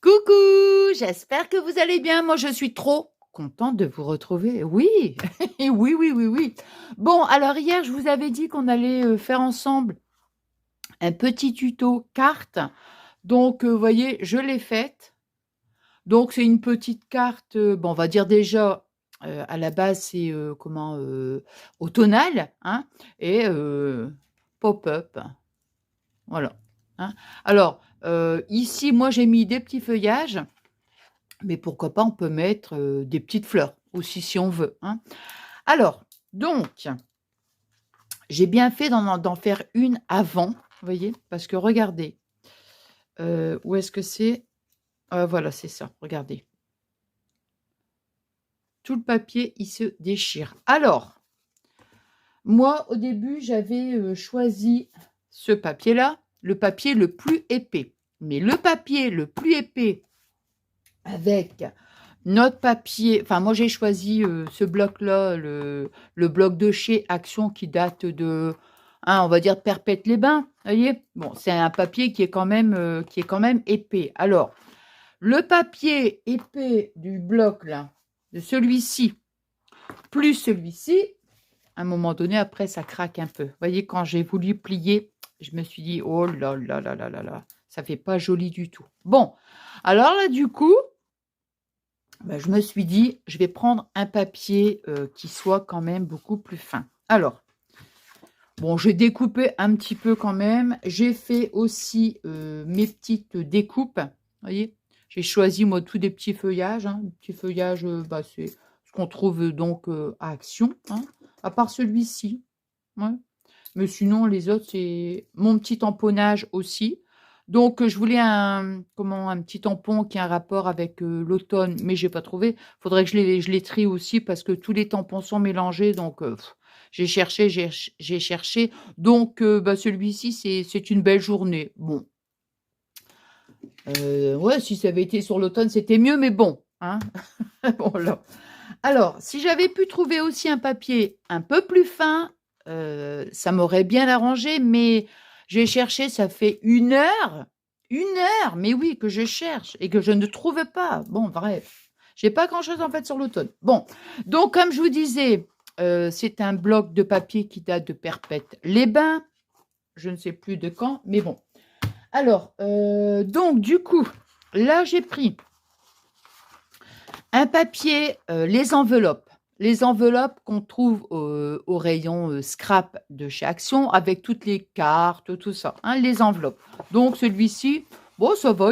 Coucou, j'espère que vous allez bien. Moi, je suis trop contente de vous retrouver. Oui, oui, oui, oui, oui. Bon, alors hier, je vous avais dit qu'on allait faire ensemble un petit tuto carte. Donc, vous voyez, je l'ai faite. Donc, c'est une petite carte, bon, on va dire déjà, à la base, c'est automnal, hein, et pop-up. Voilà. Hein. Alors, ici, moi, j'ai mis des petits feuillages. Mais pourquoi pas, on peut mettre, des petites fleurs aussi si on veut, hein. Alors, donc, j'ai bien fait d'en faire une avant, vous voyez? Parce que regardez, où est-ce que c'est? Voilà, c'est ça, regardez. Tout le papier, il se déchire. Alors, moi, au début, j'avais, choisi ce papier-là, le papier le plus épais. Mais le papier le plus épais avec notre papier, enfin moi j'ai choisi ce bloc-là, le bloc de chez Action qui date de, hein, on va dire Perpète-les-Bains, vous voyez? Bon, c'est un papier qui est quand même épais. Alors, le papier épais du bloc là, de celui-ci, plus celui-ci, à un moment donné, après ça craque un peu. Vous voyez, quand j'ai voulu plier, je me suis dit: «Oh là là là là là là, ça fait pas joli du tout». Bon, alors là du coup je me suis dit: «Je vais prendre un papier, qui soit quand même beaucoup plus fin». Alors, bon, j'ai découpé un petit peu quand même. J'ai fait aussi, mes petites découpes, vous voyez? J'ai choisi moi tous des petits feuillages, hein, des petits feuillages, c'est ce qu'on trouve, donc à Action, hein, à part celui-ci, ouais. Mais sinon les autres, c'est mon petit tamponnage aussi. Donc je voulais un petit tampon qui a un rapport avec, l'automne, mais j'ai pas trouvé. Faudrait que je les trie aussi parce que tous les tampons sont mélangés donc j'ai cherché, j'ai cherché. Donc celui-ci, c'est une belle journée. Bon, ouais, si ça avait été sur l'automne, c'était mieux, mais bon, hein. Voilà. Alors, si j'avais pu trouver aussi un papier un peu plus fin, ça m'aurait bien arrangé, mais j'ai cherché, ça fait 1 heure, mais oui, que je cherche et que je ne trouve pas. Bon, bref, j'ai pas grand-chose en fait sur l'automne. Bon, donc comme je vous disais, c'est un bloc de papier qui date de Perpète-les-Bains, je ne sais plus de quand, mais bon. Alors, donc du coup, là j'ai pris un papier, les enveloppes. Les enveloppes qu'on trouve au rayon, scrap de chez Action avec toutes les cartes, tout ça, hein, les enveloppes. Donc celui-ci, bon ça va,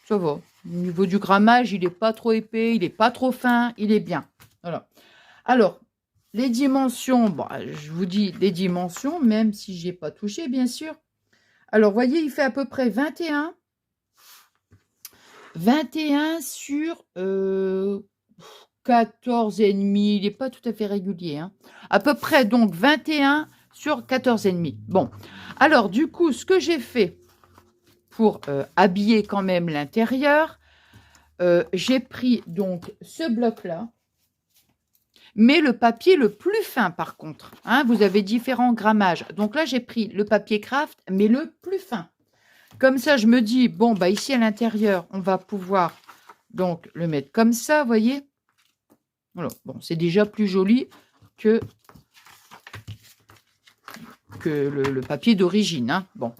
ça va. Au niveau du grammage, il est pas trop épais, il est pas trop fin, il est bien. Voilà. Alors, les dimensions, je vous dis les dimensions, même si j'y ai pas touché, bien sûr. Alors, vous voyez, il fait à peu près 21 sur 14,5. Il n'est pas tout à fait régulier, hein. À peu près, donc, 21 sur 14,5. Bon, alors, du coup, ce que j'ai fait pour habiller quand même l'intérieur, j'ai pris donc ce bloc-là, mais le papier le plus fin, par contre, hein, vous avez différents grammages. Donc là, j'ai pris le papier craft, mais le plus fin. Comme ça, je me dis, bon, ici à l'intérieur, on va pouvoir donc le mettre comme ça, vous voyez. Voilà. Bon, c'est déjà plus joli que le papier d'origine, hein. Bon.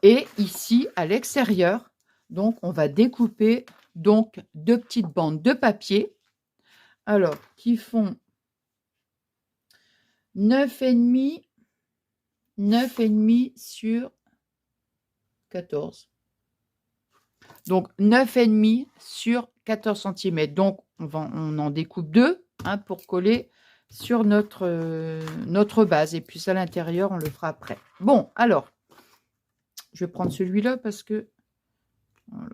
Et ici, à l'extérieur, donc, on va découper donc 2 petites bandes de papier. Alors, qui font 9,5 sur 14. Donc 9,5 sur 14 cm. Donc on en découpe 2, hein, pour coller sur notre base. Et puis à l'intérieur, on le fera après. Bon, alors, je vais prendre celui-là parce que... Voilà.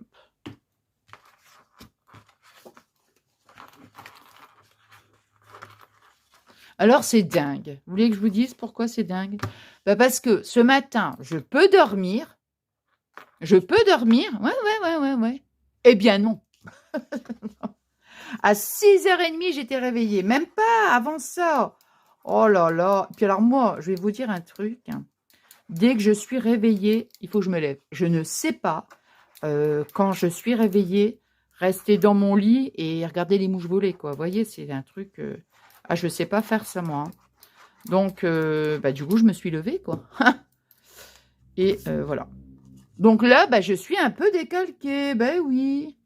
Alors, c'est dingue. Vous voulez que je vous dise pourquoi c'est dingue? Parce que ce matin, je peux dormir. Je peux dormir. Ouais. Eh bien non. À 6h30, j'étais réveillée. Même pas avant ça. Oh là là. Puis alors moi, je vais vous dire un truc, hein. dès que je suis réveillée, il faut que je me lève. Je ne sais pas, quand je suis réveillée, rester dans mon lit et regarder les mouches voler, quoi. Vous voyez, c'est un truc... Ah, je ne sais pas faire ça, moi, hein. Donc, bah, du coup, je me suis levée, quoi. Et voilà. Donc là, bah, je suis un peu décalquée. Ben oui.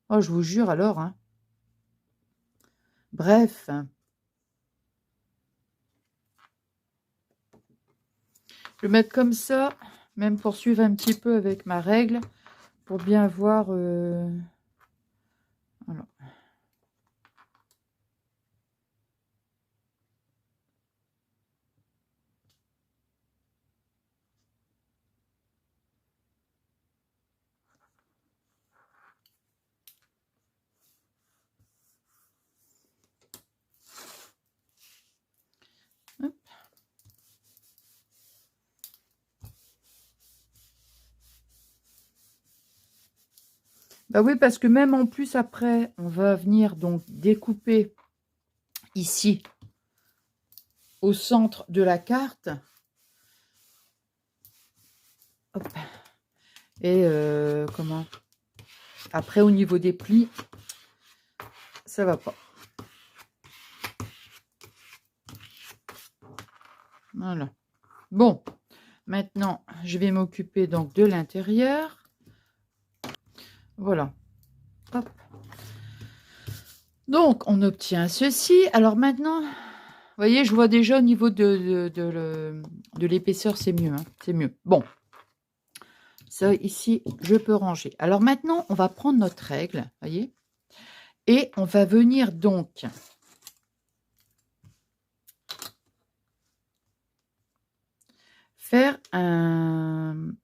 Oh, je vous jure, alors, hein. Bref. Je vais mettre comme ça, même pour suivre un petit peu avec ma règle, pour bien voir... Voilà. Hop. Bah oui, parce que même en plus, après, on va venir donc découper ici, au centre de la carte. Hop. Et comment? Après, au niveau des plis, ça va pas. Voilà. Bon, maintenant, je vais m'occuper donc de l'intérieur. Voilà. Hop. Donc, on obtient ceci. Alors maintenant, vous voyez, je vois déjà au niveau de l'épaisseur, c'est mieux, hein, c'est mieux. Bon, ça ici, je peux ranger. Alors maintenant, on va prendre notre règle, vous voyez, et on va venir donc faire un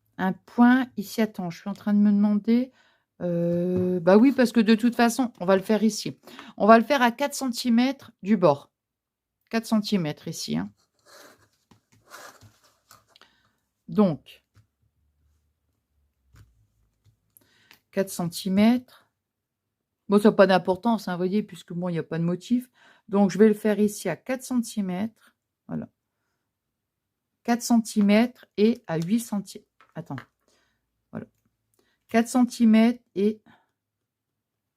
point ici. Attends, je suis en train de me demander... bah oui, parce que de toute façon, on va le faire ici. On va le faire à 4 cm du bord. 4 cm ici, hein. Donc, 4 cm. Bon, ça n'a pas d'importance, hein, vous voyez, puisque moi, il n'y a pas de motif. Donc, je vais le faire ici à 4 cm. Voilà. 4 cm et à 8 cm. Attends. Voilà. 4 cm et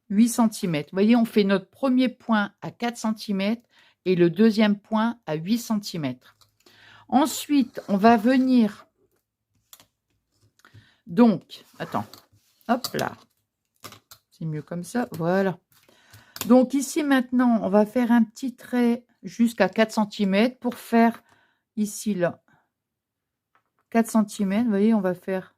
8 cm. Vous voyez, on fait notre premier point à 4 cm et le deuxième point à 8 cm. Ensuite, on va venir... Donc, attends. Hop là. C'est mieux comme ça. Voilà. Donc ici, maintenant, on va faire un petit trait jusqu'à 4 cm pour faire ici, là, 4 cm. Vous voyez, on va faire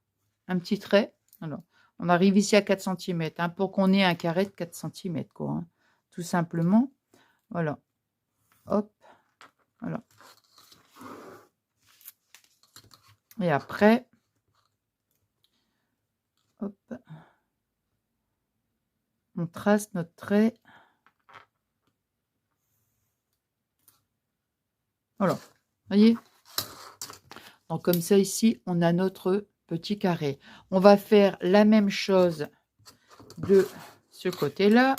un petit trait. Alors, on arrive ici à 4 cm, hein, pour qu'on ait un carré de 4 cm, quoi, hein, tout simplement. Voilà. Hop. Voilà. Et après, hop, on trace notre trait. Voilà. Vous voyez? Donc, comme ça, ici, on a notre petit carré. On va faire la même chose de ce côté-là.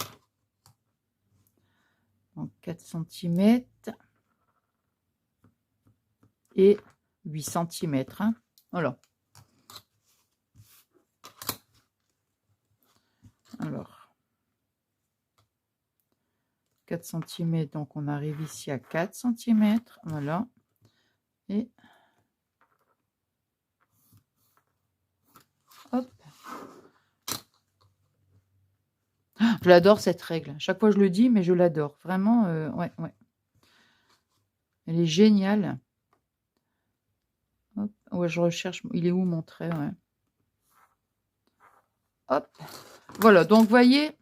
Donc, 4 cm et 8 cm. Hein. Voilà. Alors, 4 cm, donc on arrive ici à 4 cm. Voilà. Et hop. Je l'adore cette règle. Chaque fois je le dis, mais je l'adore. Vraiment, ouais, ouais. Elle est géniale. Hop. Ouais, je recherche. Il est où mon trait? Ouais. Hop. Voilà, donc voyez,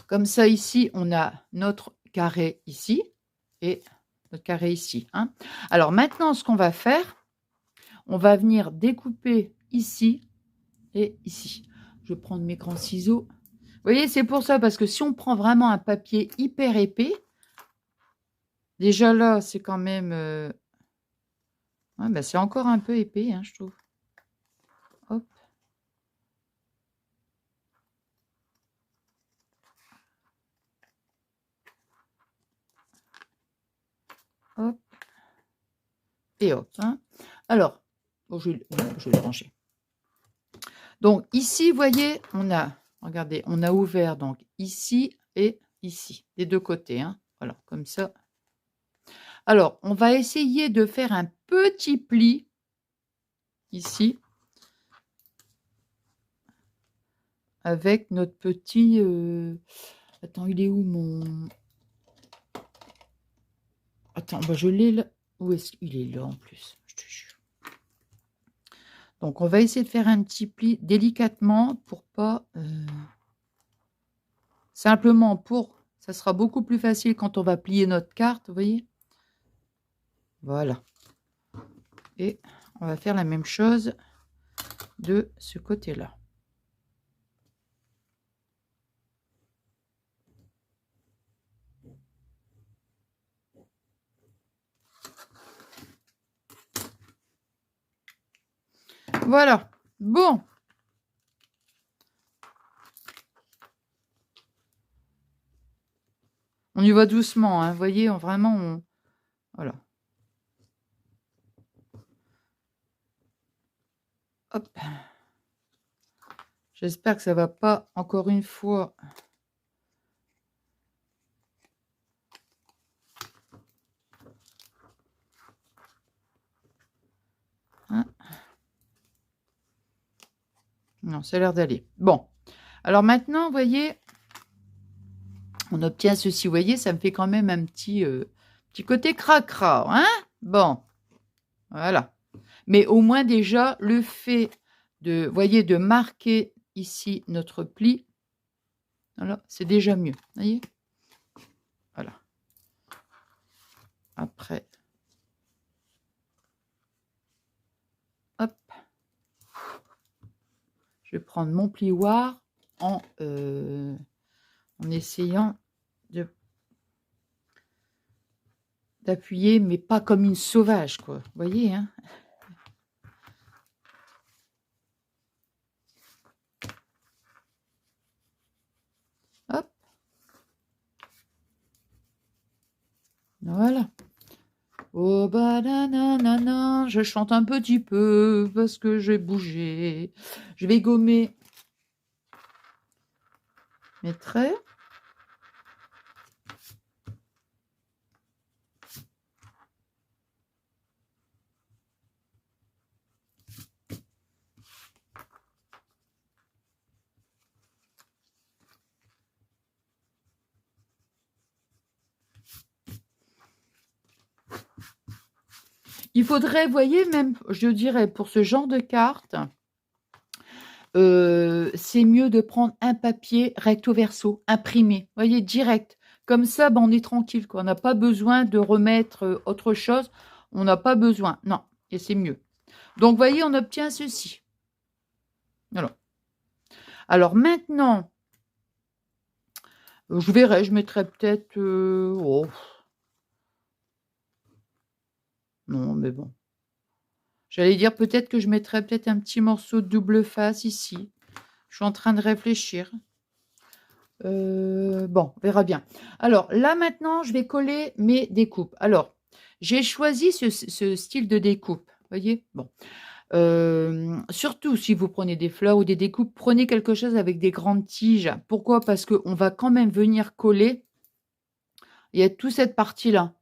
comme ça ici, on a notre carré ici et notre carré ici. Hein. Alors maintenant, ce qu'on va faire, on va venir découper ici et ici. Je vais prendre mes grands ciseaux. Vous voyez, c'est pour ça, parce que si on prend vraiment un papier hyper épais, déjà là, c'est quand même... ouais, bah, c'est encore un peu épais, hein, je trouve. Hop. Hop. et hop. Hein. Alors, bon, je vais le ranger. Donc ici, vous voyez, on a, regardez, on a ouvert donc ici et ici, des deux côtés. Hein. Voilà, comme ça. Alors, on va essayer de faire un petit pli ici avec notre petit... Attends, il est où mon... Attends, bah je l'ai là. Où est-ce qu'il est là en plus? Je te jure. Donc, on va essayer de faire un petit pli délicatement pour pas... Simplement pour... Ça sera beaucoup plus facile quand on va plier notre carte, vous voyez? Voilà. Et on va faire la même chose de ce côté-là. Voilà. Bon. On y va doucement, hein. Vous voyez, vraiment, voilà. Hop. J'espère que ça va pas, encore une fois... Hein, non, ça a l'air d'aller. Bon. Alors maintenant, vous voyez, on obtient ceci. Vous voyez, ça me fait quand même un petit côté cracra. Hein? Bon. Voilà. Mais au moins déjà, le fait de, voyez, de marquer ici notre pli, voilà, c'est déjà mieux. Voyez? Voilà. Après, hop, je vais prendre mon plioir en essayant d'appuyer, mais pas comme une sauvage, quoi. Vous voyez, hein? Hop. Voilà. Oh bah nanana, je chante un petit peu parce que j'ai bougé. Je vais gommer mes traits. Il faudrait, vous voyez, même, je dirais, pour ce genre de carte, c'est mieux de prendre un papier recto verso, imprimé, vous voyez, direct. Comme ça, ben, on est tranquille, quoi. On n'a pas besoin de remettre autre chose. On n'a pas besoin. Non, et c'est mieux. Donc, vous voyez, on obtient ceci. Voilà. Alors, maintenant, je verrai, je mettrai peut-être... oh. Non, mais bon. J'allais dire peut-être que je mettrais peut-être un petit morceau de double face ici. Je suis en train de réfléchir. Bon, on verra bien. Alors, là, maintenant, je vais coller mes découpes. Alors, j'ai choisi ce style de découpe. Vous voyez? Bon. Surtout si vous prenez des fleurs ou des découpes, prenez quelque chose avec des grandes tiges. Pourquoi? Parce qu'on va quand même venir coller. Il y a toute cette partie-là.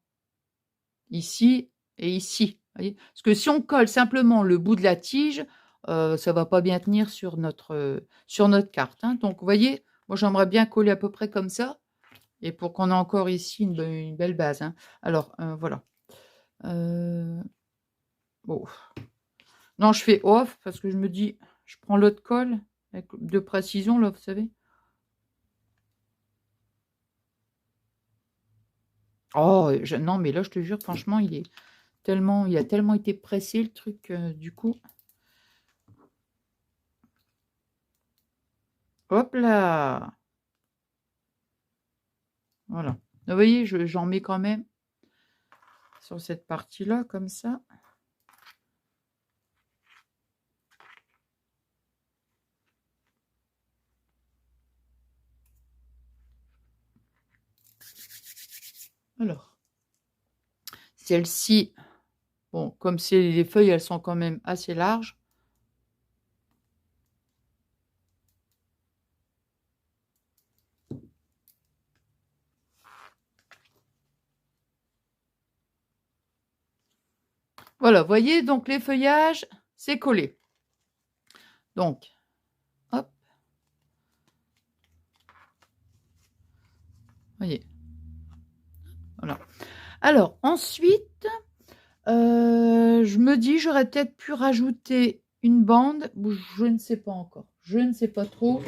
Ici et ici. Voyez? Parce que si on colle simplement le bout de la tige, ça ne va pas bien tenir sur notre carte. Hein. Donc, vous voyez, moi, j'aimerais bien coller à peu près comme ça. Et pour qu'on ait encore ici une belle base. Hein. Alors, voilà. Bon. Non, je fais off parce que je me dis, je prends l'autre colle avec de précision, là, vous savez. Oh, non, mais là, je te jure, franchement, il a tellement été pressé, le truc, du coup. Hop là! Voilà. Vous voyez, j'en mets quand même sur cette partie-là, comme ça. Alors, celle-ci, Bon, comme les feuilles, elles sont quand même assez larges. Voilà, vous voyez, donc les feuillages, c'est collé. Donc, hop. Voyez. Voilà. Alors, ensuite, je me dis, j'aurais peut-être pu rajouter une bande. Je ne sais pas encore. Je ne sais pas trop.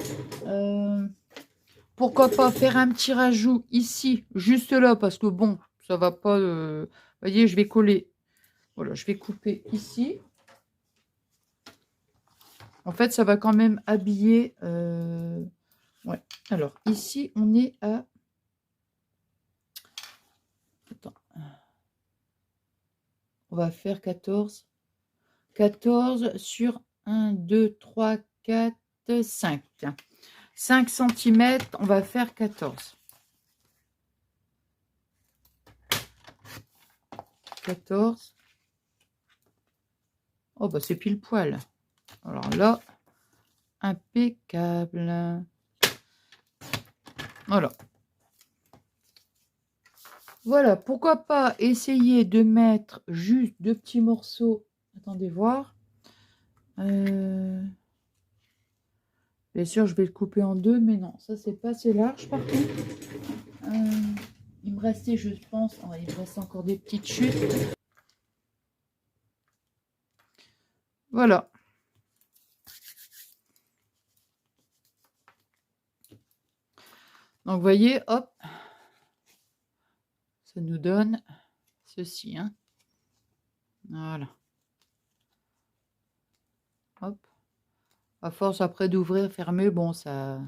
Pourquoi pas faire un petit rajout ici, juste là, parce que bon, ça va pas... vous voyez, je vais coller. Voilà, je vais couper ici. En fait, ça va quand même habiller... ouais. Alors, ici, on est à... Attends. On va faire 14. 14 sur 1, 2, 3, 4, 5. 5 cm, on va faire 14. 14. Oh, bah c'est pile poil. Alors là, impeccable. Voilà. Voilà, pourquoi pas essayer de mettre juste 2 petits morceaux. Attendez voir. Bien sûr, je vais le couper en 2, mais non, ça c'est pas assez large par contre. Il me restait, je pense, oh, il me reste encore des petites chutes. Voilà. Donc, vous voyez, hop, ça nous donne ceci. Hein. Voilà. Hop. À force après d'ouvrir, fermer, bon, ça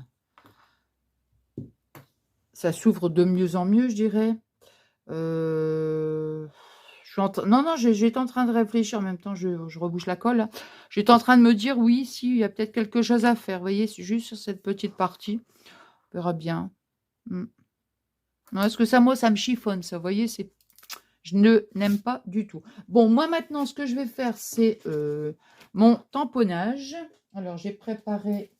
s'ouvre de mieux en mieux, je dirais. Non, non, j'étais en train de réfléchir en même temps, je rebouche la colle. J'étais en train de me dire, oui, si, il y a peut-être quelque chose à faire. Vous voyez, c'est juste sur cette petite partie. On verra bien. Non, est-ce que ça, moi, ça me chiffonne, ça, vous voyez, c'est... Je n'aime pas du tout. Bon, moi, maintenant, ce que je vais faire, c'est mon tamponnage. Alors, j'ai préparé...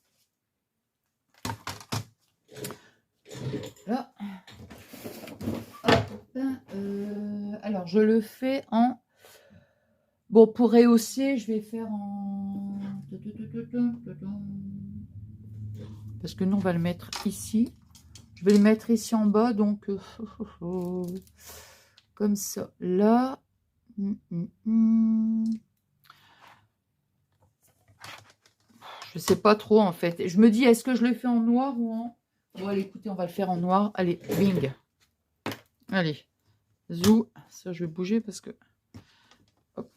Là. Alors, je le fais en... Bon, pour rehausser, je vais faire en... Parce que nous, on va le mettre ici. Je vais le mettre ici en bas, donc... Comme ça. Là. Je sais pas trop, en fait. Je me dis, est-ce que je le fais en noir ou en... Bon, allez, écoutez, on va le faire en noir. Allez, bing. Allez. Zou. Ça, je vais bouger parce que... Hop.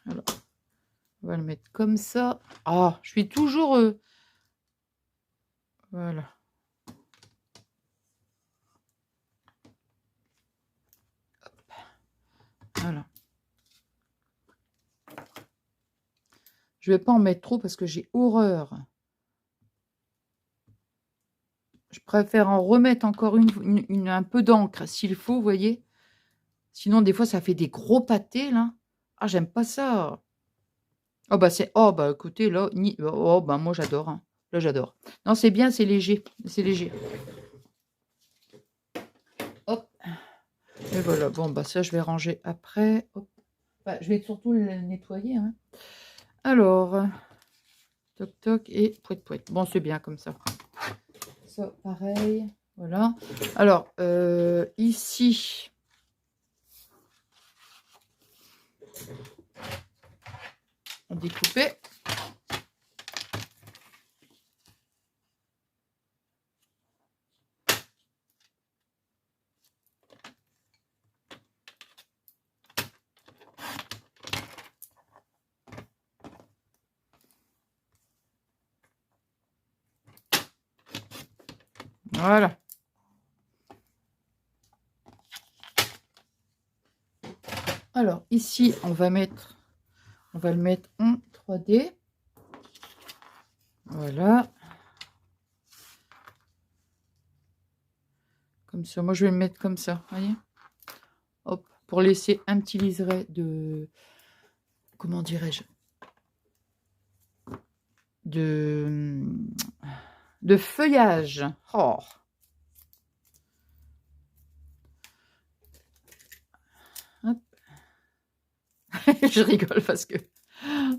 Alors. On va le mettre comme ça. Ah, je suis toujours... Voilà. Hop. Voilà. Je vais pas en mettre trop parce que j'ai horreur. Je préfère en remettre encore un peu d'encre s'il faut, vous voyez. Sinon, des fois, ça fait des gros pâtés, là. Ah, j'aime pas ça. Oh, bah, c'est... Oh, bah, écoutez, là... Oh, bah, moi, j'adore. Hein. Là, j'adore. Non, c'est bien, c'est léger. C'est léger. Hop. Et voilà. Bon, bah, ça, je vais ranger après. Hop. Bah, je vais surtout le nettoyer. Hein. Alors... Toc, toc et pouet, pouet. Bon, c'est bien comme ça. Ça, pareil. Voilà. Alors, ici... On découpait. Voilà. Alors, ici, on va le mettre en 3D. Voilà. Comme ça. Moi, je vais le mettre comme ça. Voyez. Hop. Pour laisser un petit liseré de comment dirais-je, de feuillage. Oh. Hop. Je rigole parce que...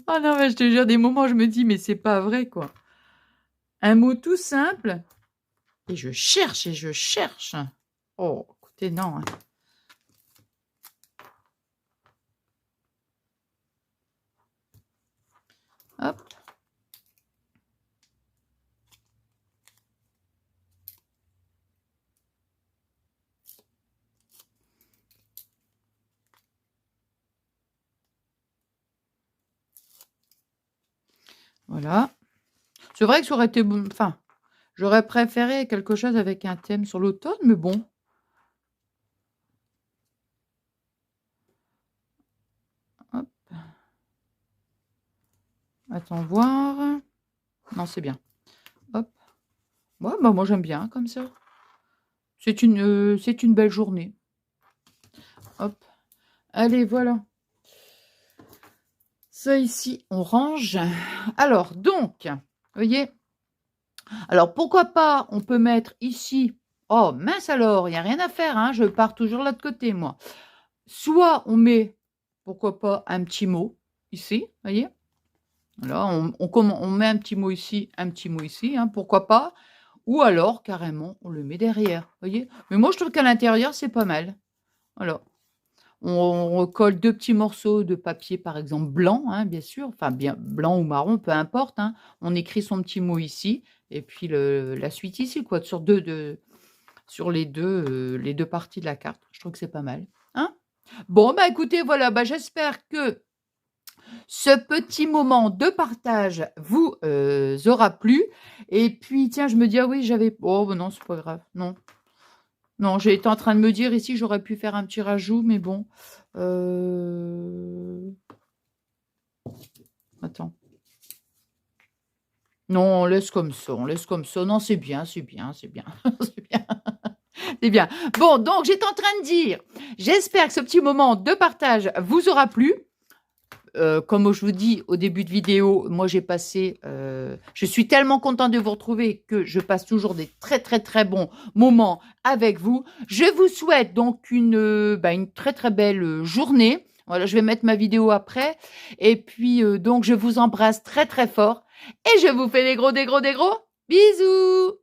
Oh non, mais je te jure, des moments, je me dis, mais c'est pas vrai, quoi. Un mot tout simple, et je cherche, et je cherche. Oh, écoutez, non. Hein. Hop. Voilà. C'est vrai que ça aurait été... Enfin, j'aurais préféré quelque chose avec un thème sur l'automne, mais bon. Hop. Attends, voir. Non, c'est bien. Hop. Ouais, bah moi, j'aime bien comme ça. C'est une belle journée. Hop. Allez, voilà. Ça ici, on range. Alors, donc, vous voyez. Alors, pourquoi pas, on peut mettre ici. Oh, mince alors, il n'y a rien à faire. Hein, je pars toujours de l'autre côté, moi. Soit on met, pourquoi pas, un petit mot ici, vous voyez. Là, on met un petit mot ici, hein, pourquoi pas. Ou alors, carrément, on le met derrière, vous voyez. Mais moi, je trouve qu'à l'intérieur, c'est pas mal. Voilà. On recolle 2 petits morceaux de papier, par exemple blanc, hein, bien sûr, enfin bien blanc ou marron, peu importe. Hein. On écrit son petit mot ici, et puis la suite ici, quoi, sur les deux parties de la carte. Je trouve que c'est pas mal. Hein. Bon, bah écoutez, voilà, bah, j'espère que ce petit moment de partage vous aura plu. Et puis, tiens, je me dis, ah oui, j'avais... Oh, bah non, c'est pas grave, non. Non, j'étais en train de me dire ici, j'aurais pu faire un petit rajout, mais bon. Attends. Non, on laisse comme ça, on laisse comme ça. Non, c'est bien, c'est bien, c'est bien, c'est bien. C'est bien. Bon, donc, j'étais en train de dire, j'espère que ce petit moment de partage vous aura plu. Comme je vous dis au début de vidéo, moi j'ai passé, je suis tellement contente de vous retrouver que je passe toujours des très très très bons moments avec vous. Je vous souhaite donc une très très belle journée. Voilà, je vais mettre ma vidéo après. Et puis donc je vous embrasse très très fort et je vous fais des gros bisous.